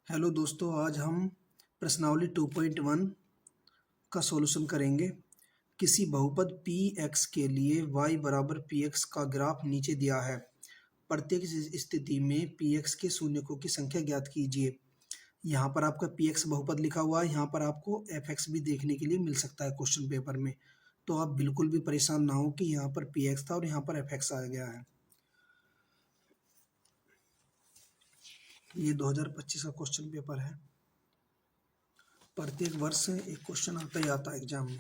Hello दोस्तों, आज हम प्रश्नावली 2.1 का सॉल्यूशन करेंगे। किसी बहुपद px के लिए y बराबर px का ग्राफ नीचे दिया है। प्रत्येक स्थिति में px के शून्यकों की संख्या ज्ञात कीजिए। यहाँ पर आपका px बहुपद लिखा हुआ है, यहाँ पर आपको fx भी देखने के लिए मिल सकता है क्वेश्चन पेपर में। तो आप बिल्कुल भी परेशान ना हो कि यहाँ पर px था और यहाँ पर fx आ गया है। ये 2025 का क्वेश्चन पेपर है। प्रत्येक वर्ष एक क्वेश्चन आता ही आता है एग्जाम में।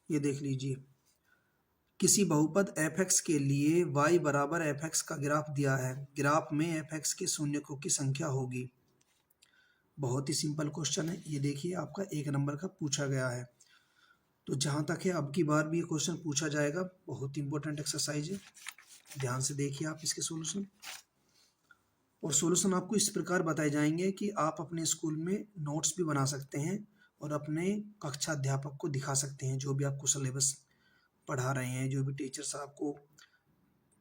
ये देख लीजिए, किसी बहुपद f(x) के लिए y बराबर f(x) का ग्राफ दिया है। ग्राफ में f(x) के शून्यकों की संख्या होगी। बहुत ही सिंपल क्वेश्चन है। ये देखिए, आपका 1 नंबर का पूछा गया है। तो जहाँ तक है, अब की बार भी ये क्वेश्चन पूछा जाएगा। बहुत इंपॉर्टेंट एक्सरसाइज है, ध्यान से देखिए आप इसके सॉल्यूशन। और सॉल्यूशन आपको इस प्रकार बताए जाएंगे कि आप अपने स्कूल में नोट्स भी बना सकते हैं और अपने कक्षा अध्यापक को दिखा सकते हैं। जो भी आपको सिलेबस पढ़ा रहे हैं, जो भी टीचर्स आपको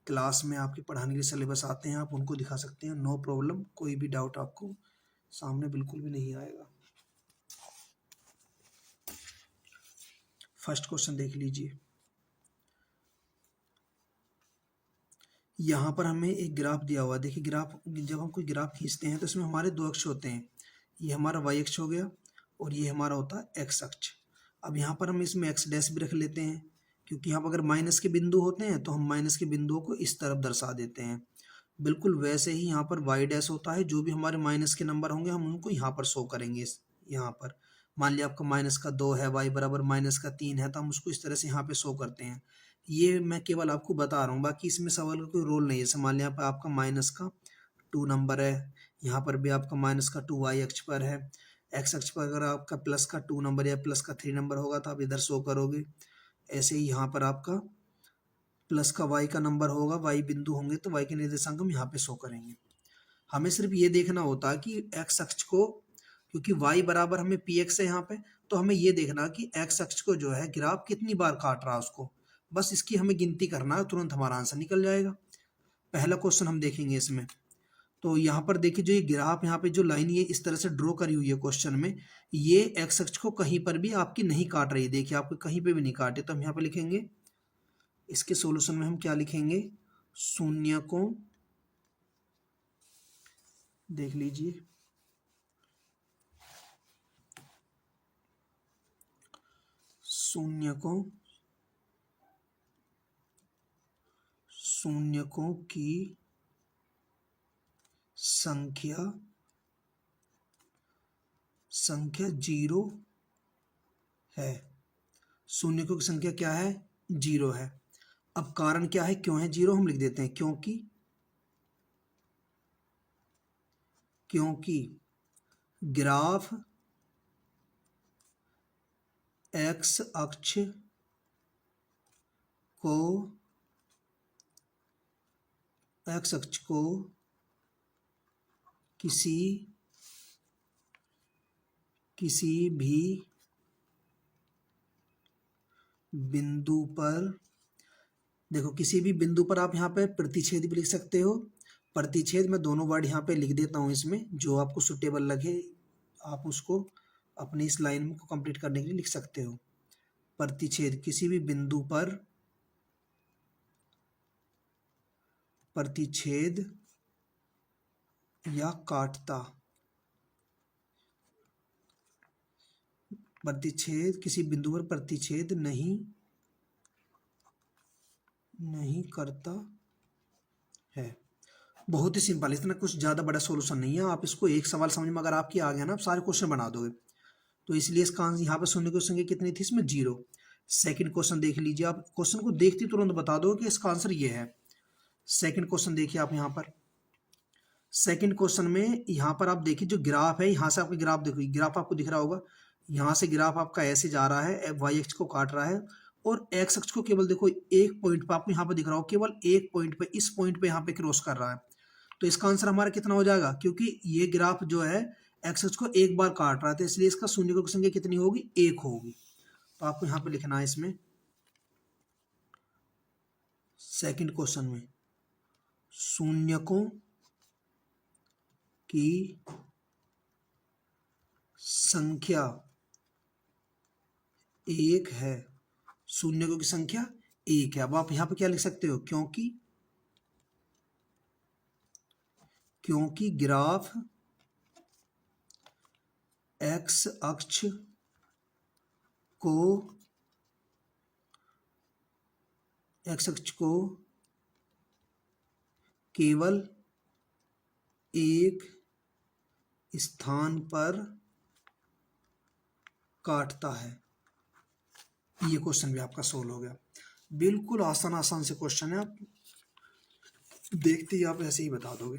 क्लास में आपके पढ़ाने के सिलेबस आते हैं, आप उनको दिखा सकते हैं। नो प्रॉब्लम, कोई भी डाउट आपको सामने बिल्कुल भी नहीं आएगा। फर्स्ट क्वेश्चन देख लीजिए। यहाँ पर हमें एक ग्राफ दिया हुआ है। देखिए, ग्राफ जब हम कोई ग्राफ खींचते हैं तो इसमें हमारे 2 अक्ष होते हैं। ये हमारा y अक्ष हो गया और ये हमारा होता है x अक्ष। अब यहाँ पर हम इसमें x डैश भी रख लेते हैं, क्योंकि यहाँ पर अगर माइनस के बिंदु होते हैं तो हम माइनस के बिंदुओं को इस तरफ दर्शा देते हैं। बिल्कुल वैसे ही यहाँ पर y डैश होता है। जो भी हमारे माइनस के नंबर होंगे हम उनको यहाँ पर शो करेंगे। यहाँ पर मान लिया आपका -2 है, y बराबर -3 है, तो हम उसको इस तरह से यहाँ पे शो करते हैं। ये मैं केवल आपको बता रहा हूँ, बाकी इसमें सवाल का कोई रोल नहीं है। जैसे मान लिया पर आपका -2 नंबर है, यहाँ पर भी आपका -2 y अक्ष पर है। x अक्ष पर अगर आपका +2 नंबर या +3 नंबर होगा तो आप इधर शो करोगे। ऐसे ही यहाँ पर आपका y का नंबर होगा, y बिंदु होंगे तो y के निर्देशांक हम यहाँ पे शो करेंगे। हमें सिर्फ ये देखना होता है कि x अक्ष को, क्योंकि y बराबर हमें px है यहाँ पे, तो हमें ये देखना कि x अक्ष को जो है ग्राफ कितनी बार काट रहा है उसको। बस इसकी हमें गिनती करना है, तुरंत हमारा आंसर निकल जाएगा। पहला क्वेश्चन हम देखेंगे इसमें। तो यहाँ पर देखिए, जो ये ग्राफ यहाँ पे जो लाइन ये इस तरह से ड्रॉ करी हुई है क्वेश्चन में, ये x अक्ष को कहीं पर भी आपकी नहीं काट रही। देखिए, आपको कहीं पे भी नहीं काटे। तो हम यहाँ पे लिखेंगे, इसके सॉल्यूशन में हम क्या लिखेंगे, शून्यकों, देख लीजिए, शून्यकों की संख्या 0 है। शून्यकों की संख्या क्या है, 0 है। अब कारण क्या है, क्यों है 0, हम लिख देते हैं, क्योंकि ग्राफ x अक्ष को किसी भी बिंदु पर, देखो किसी भी बिंदु पर आप यहाँ पे प्रतिच्छेद भी लिख सकते हो। प्रतिच्छेद में दोनों वर्ड यहाँ पे लिख देता हूँ, इसमें जो आपको सुटेबल लगे आप उसको अपनी इस लाइन को कंप्लीट करने के लिए लिख सकते हो। प्रतिच्छेद, किसी भी बिंदु पर प्रतिच्छेद या काटता, प्रतिच्छेद, किसी बिंदु पर प्रतिच्छेद नहीं करता है। बहुत ही सिंपल, इतना कुछ ज़्यादा बड़ा सॉल्यूशन नहीं है। आप इसको एक सवाल समझ में अगर आपकी आ गया ना, आप सारे क्वेश्चन बना दोगे। तो इसलिए इसका आंसर यहाँ पर शून्य की संख्या कितनी थी, इसमें 0। सेकंड क्वेश्चन देख लीजिए। आप क्वेश्चन को देखते तुरंत बता दो कि इसका आंसर ये है। सेकंड क्वेश्चन देखिए आप यहाँ पर। सेकंड क्वेश्चन में यहाँ पर आप देखिए, जो ग्राफ है, यहाँ से आपका ग्राफ देखो, ग्राफ आपको दिख रहा होगा। यहाँ से ग्राफ आपका ऐसे जा रहा है, y अक्ष को काट रहा है, और x अक्ष को केवल देखो एक पॉइंट पे, आपको यहाँ पर दिख रहा हो, केवल एक पॉइंट पे, इस पॉइंट पे यहाँ पे क्रॉस कर रहा है। तो इसका आंसर हमारा कितना हो जाएगा, क्योंकि ये ग्राफ जो है x अक्ष को एक बार काट रहा है, तो इसलिए इसका शून्यकों की संख्या कितनी होगी, 1 होगी। तो आपको यहाँ पे लिखना है इसमें सेकंड क्वेश्चन में, शून्यकों की संख्या 1 है, शून्यकों की संख्या 1 है। अब आप यहाँ पे क्या लिख सकते हो, क्योंकि ग्राफ एक्स अक्ष को केवल एक स्थान पर काटता है। ये क्वेश्चन भी आपका सोल्व हो गया। बिल्कुल आसान से क्वेश्चन है, आप देखते ही आप ऐसे ही बता दोगे।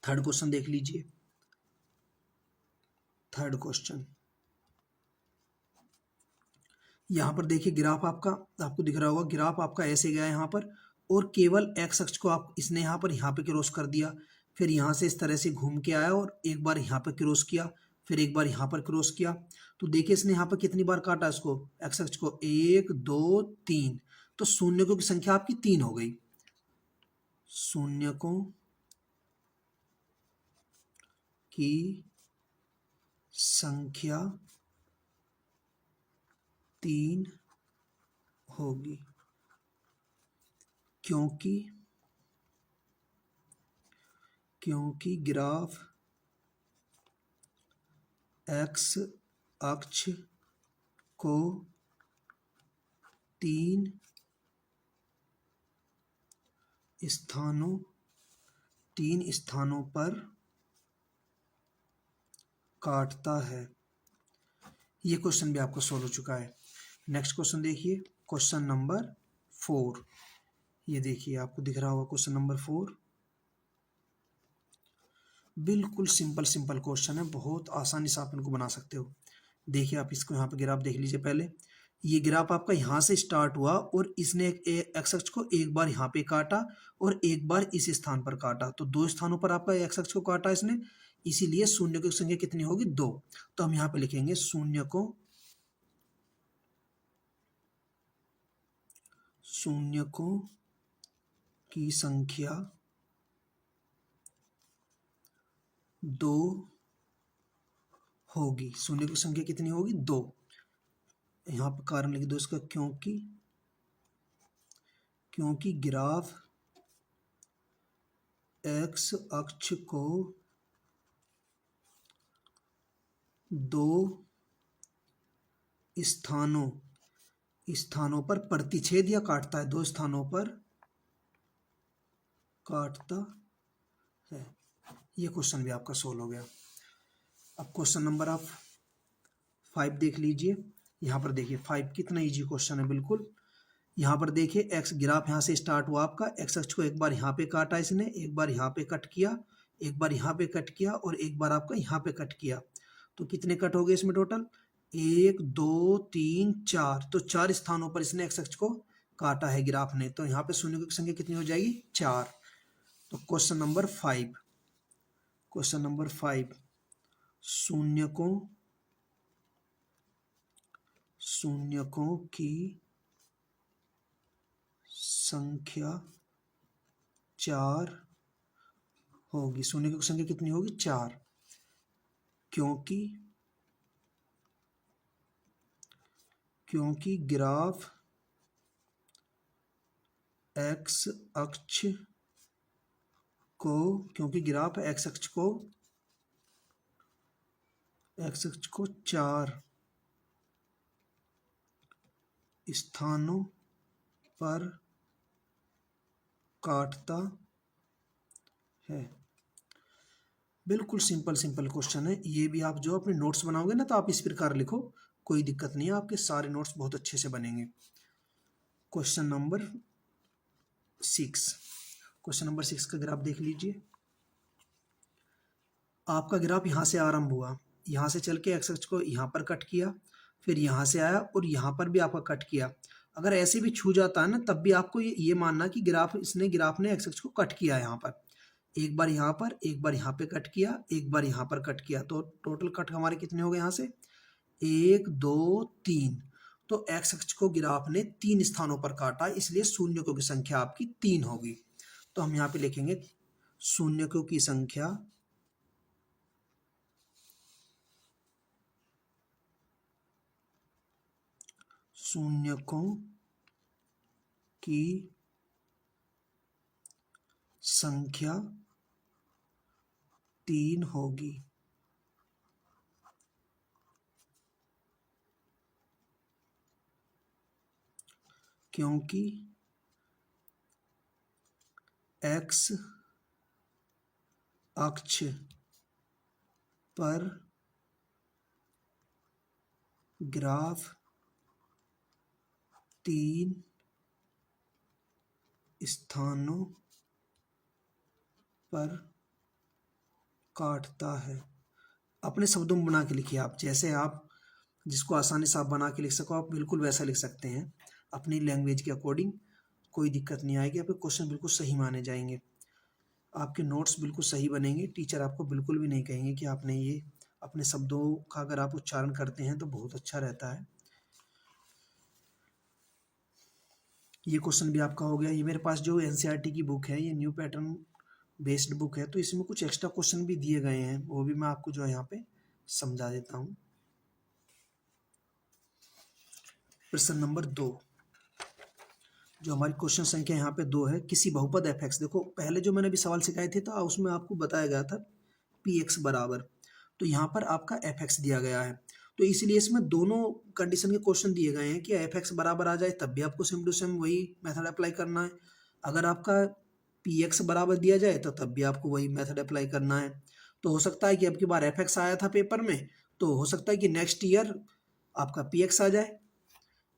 थर्ड क्वेश्चन देख लीजिए। थर्ड क्वेश्चन यहाँ पर देखिए, ग्राफ आपको दिख रहा होगा, ग्राफ आपका ऐसे गया यहाँ पर, और केवल एक्स अक्ष को इसने यहाँ पे क्रॉस कर दिया, फिर यहाँ से इस तरह से घूम के आया और एक बार यहाँ पर क्रॉस किया, फिर एक बार यहाँ पर क्रॉस किया। तो देखिए इसने यहाँ पर कितनी बार काटा इसको, एक्स अक्ष को, 1 2 3, तो शून्यकों की संख्या आपकी 3 हो गई। शून्यकों की संख्या 3 होगी, क्योंकि ग्राफ एक्स अक्ष को 3 स्थानों पर काटता है। ये क्वेश्चन भी आपको सोल्व हो चुका है। नेक्स्ट क्वेश्चन देखिए, क्वेश्चन नंबर 4। ये देखिए आपको दिख रहा होगा क्वेश्चन नंबर 4। बिल्कुल सिंपल क्वेश्चन है, बहुत आसानी से आप इनको बना सकते हो। देखिए आप इसको यहाँ पे ग्राफ देख लीजिए। पहले ये ग्राफ आपका यहाँ से स्टार्ट हुआ और इसने एक्स अक्ष को एक बार यहाँ पे काटा और एक बार इस स्थान पर काटा, तो 2 स्थानों पर आपका एक्स अक्ष को काटा इसने, इसीलिए शून्यकों की संख्या कितनी होगी, 2। तो हम यहाँ पे लिखेंगे शून्यकों की संख्या 2 होगी। शून्य की संख्या कितनी होगी, 2। यहाँ पर कारण लिख दो इसका, क्योंकि ग्राफ एक्स अक्ष को 2 स्थानों पर प्रतिच्छेद या काटता है, 2 स्थानों पर काटता है। ये क्वेश्चन भी आपका सोल्व हो गया। अब क्वेश्चन नंबर आप 5 देख लीजिए। यहाँ पर देखिए 5 कितना इजी क्वेश्चन है बिल्कुल। यहाँ पर देखिए एक्स ग्राफ यहाँ से स्टार्ट हुआ आपका, एक्स अक्ष को एक बार यहाँ पे काटा इसने, एक बार यहाँ पे कट किया, एक बार यहाँ पे कट किया और एक बार आपका यहाँ पे कट किया। तो कितने कट हो गए इसमें टोटल, 1 2 3 4। तो 4 स्थानों पर इसने एक्स अक्ष को काटा है ग्राफ ने, तो यहाँ पे शून्य की संख्या कितनी हो जाएगी, 4। तो क्वेश्चन नंबर 5 शून्यकों की संख्या 4 होगी। शून्यकों की संख्या कितनी होगी, 4, क्योंकि ग्राफ एक्स अक्ष को 4 स्थानों पर काटता है। बिल्कुल सिंपल क्वेश्चन है। ये भी आप जो अपने नोट्स बनाओगे ना, तो आप इस प्रकार लिखो, कोई दिक्कत नहीं है, आपके सारे नोट्स बहुत अच्छे से बनेंगे। क्वेश्चन नंबर 6 का ग्राफ देख लीजिए। आपका ग्राफ यहाँ से आरंभ हुआ, यहाँ से चल के एक्स अक्ष को यहाँ पर कट किया, फिर यहाँ से आया और यहाँ पर भी आपका कट किया। अगर ऐसे भी छू जाता है ना, तब भी आपको ये मानना कि ग्राफ ने एक्स अक्ष को कट किया। यहाँ पर एक बार यहाँ पर, एक बार यहाँ पे कट किया, एक बार यहाँ पर कट किया, तो टोटल कट हमारे कितने हो गए यहाँ से, 1 2 3। तो एक्स अक्ष को ग्राफ ने 3 स्थानों पर काटा, इसलिए शून्यकों की संख्या आपकी 3 होगी। तो हम यहाँ पे लिखेंगे शून्यकों की संख्या शून्यकों की संख्या 3 होगी। क्योंकि x अक्ष पर ग्राफ 3 स्थानों पर काटता है। अपने शब्दों में बना के लिखिए आप, जैसे आप जिसको आसानी से आप बना के लिख सको आप बिल्कुल वैसा लिख सकते हैं अपनी लैंग्वेज के अकॉर्डिंग। कोई दिक्कत नहीं आएगी, आपके क्वेश्चन बिल्कुल सही माने जाएंगे, आपके नोट्स बिल्कुल सही बनेंगे। टीचर आपको बिल्कुल भी नहीं कहेंगे कि आपने ये अपने शब्दों का अगर आप उच्चारण करते हैं तो बहुत अच्छा रहता है। ये क्वेश्चन भी आपका हो गया। ये मेरे पास जो एनसीईआरटी की बुक है, ये न्यू पैटर्न बेस्ड बुक है, तो इसमें कुछ एक्स्ट्रा क्वेश्चन भी दिए गए हैं, वो भी मैं आपको जो है यहाँ पे समझा देता हूँ। प्रश्न नंबर 2, जो हमारी क्वेश्चन संख्या यहाँ पे 2 है, किसी बहुपद एफ एक्स। देखो पहले जो मैंने अभी सवाल सिखाए थे तो उसमें आपको बताया गया था पी एक्स बराबर, तो यहाँ पर आपका एफ एक्स दिया गया है, तो इसलिए इसमें दोनों कंडीशन के क्वेश्चन दिए गए हैं कि एफ एक्स बराबर आ जाए तब भी आपको सेम टू सेम वही मेथड अप्लाई करना है, अगर आपका पी एक्स बराबर दिया जाए तो तब भी आपको वही मेथड अप्लाई करना है। तो हो सकता है कि अब की बार एफ एक्स आया था पेपर में, तो हो सकता है कि नेक्स्ट ईयर आपका पी एक्स आ जाए,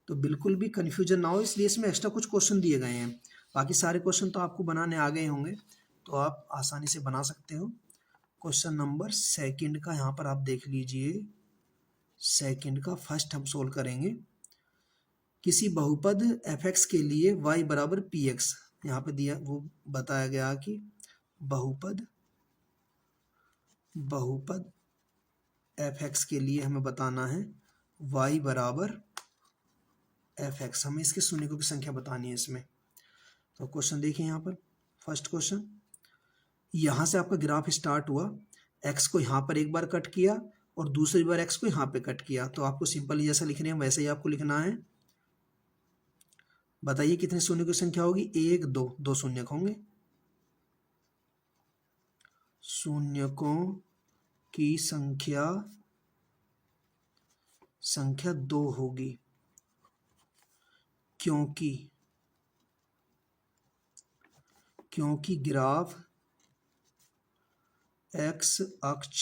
तो बिल्कुल भी कन्फ्यूजन ना हो, इसलिए इसमें एक्स्ट्रा कुछ क्वेश्चन दिए गए हैं। बाकी सारे क्वेश्चन तो आपको बनाने आ गए होंगे, तो आप आसानी से बना सकते हो। क्वेश्चन नंबर 2 का यहाँ पर आप देख लीजिए, 2 का फर्स्ट हम सोल्व करेंगे। किसी बहुपद एफ एक्स के लिए y बराबर पी एक्स, यहाँ पे दिया वो बताया गया कि बहुपद एफ एक्स के लिए हमें बताना है y बराबर एफ एक्स, हमें इसके शून्यकों की संख्या बतानी है इसमें। तो क्वेश्चन देखिए यहाँ पर, फर्स्ट क्वेश्चन, यहाँ से आपका ग्राफ स्टार्ट हुआ, x को यहाँ पर एक बार कट किया और दूसरी बार x को यहाँ पे कट किया, तो आपको सिंपल जैसा लिखने हैं वैसे ही आपको लिखना है। बताइए कितने शून्य की संख्या होगी, 1 2, 2 शून्य होंगे, शून्यकों की संख्या 2 होगी, क्योंकि ग्राफ x अक्ष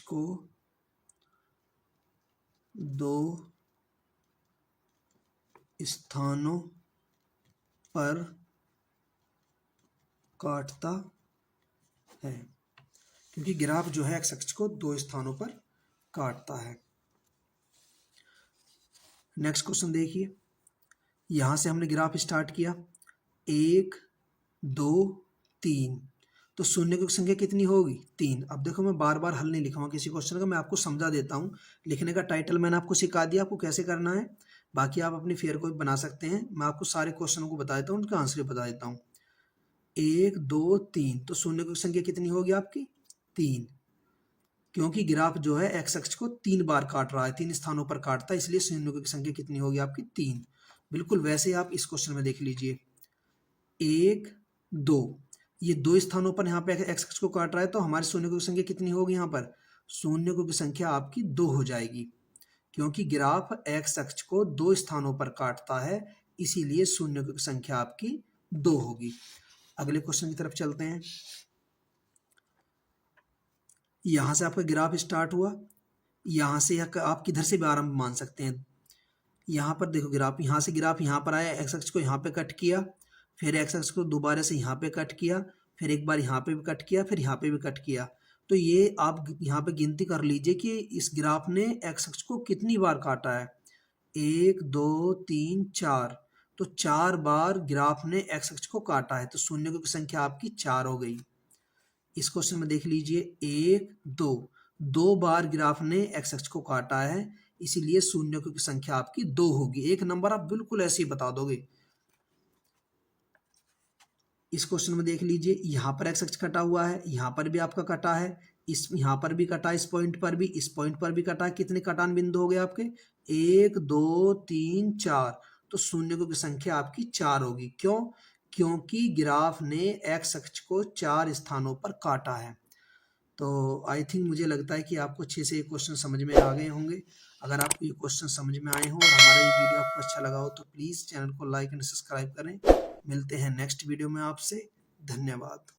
को 2 स्थानों पर काटता है, क्योंकि ग्राफ जो है x अक्ष को 2 स्थानों पर काटता है। नेक्स्ट क्वेश्चन देखिए, यहां से हमने ग्राफ स्टार्ट किया, 1 2 3, तो शून्य की संख्या कितनी होगी, 3। अब देखो मैं बार बार हल नहीं लिखूंगा किसी क्वेश्चन का, मैं आपको समझा देता हूँ। लिखने का टाइटल मैंने आपको सिखा दिया आपको कैसे करना है, बाकी आप अपनी फेयर को भी बना सकते हैं। मैं आपको सारे क्वेश्चनों को बता देता हूँ, उनका आंसर बता देता हूँ। 1 2 3, तो शून्य की संख्या कितनी होगी आपकी, 3, क्योंकि ग्राफ जो है एक्स अक्ष को 3 बार काट रहा है, 3 स्थानों पर काटता है, इसलिए शून्यों की संख्या कितनी होगी आपकी, 3। बिल्कुल वैसे ही आप इस क्वेश्चन में देख लीजिए, 1 2, ये 2 स्थानों पर यहाँ पे एक्स अक्ष को काट रहा है, तो हमारे शून्यों की संख्या कितनी होगी, यहाँ पर शून्यों की संख्या आपकी 2 हो जाएगी, क्योंकि ग्राफ एक्स अक्ष को 2 स्थानों पर काटता है, इसीलिए शून्यों की संख्या आपकी 2 होगी। अगले क्वेश्चन की तरफ चलते हैं। यहां से आपका ग्राफ स्टार्ट हुआ, यहां से आप किधर से भी आरंभ मान सकते हैं। यहाँ पर देखो ग्राफ, यहाँ से ग्राफ यहाँ पर आया, एक्स अक्ष को यहाँ पे कट किया, फिर एक्स अक्ष को दोबारा से यहाँ पे कट किया, फिर एक बार यहाँ पे भी कट किया, फिर यहाँ पे भी कट किया। तो ये आप यहाँ पे गिनती कर लीजिए कि इस ग्राफ ने एक्स अक्ष को कितनी बार काटा है, 1 2 3 4, तो 4 बार ग्राफ ने एक्स अक्ष को काटा है, तो शून्यों की संख्या आपकी 4 हो गई। इस क्वेश्चन में देख लीजिए, 1 2, 2 बार ग्राफ ने एक्स अक्ष को काटा है, इसीलिए शून्यों की संख्या आपकी 2 होगी। एक नंबर आप बिल्कुल ऐसे ही बता दोगे। इस क्वेश्चन में देख लीजिए, यहाँ पर एक्स अक्ष कटा हुआ है, यहाँ पर भी आपका कटा है, इस यहाँ पर भी कटा, इस पॉइंट पर भी, इस पॉइंट पर भी कटा। कितने कटान बिंदु हो गए आपके? 1 2 3 4। तो शून्य की संख्या आपकी 4 होगी। क्यों? क्योंकि ग्राफ ने एक्स अक्ष को 4 स्थानों पर काटा है। तो आई थिंक मुझे लगता है कि आपको 6 से ये क्वेश्चन समझ में आ गए होंगे। अगर आपको ये क्वेश्चन समझ में आए हो और हमारा ये वीडियो आपको अच्छा लगा हो तो प्लीज़ चैनल को लाइक एंड सब्सक्राइब करें। मिलते हैं नेक्स्ट वीडियो में आपसे। धन्यवाद।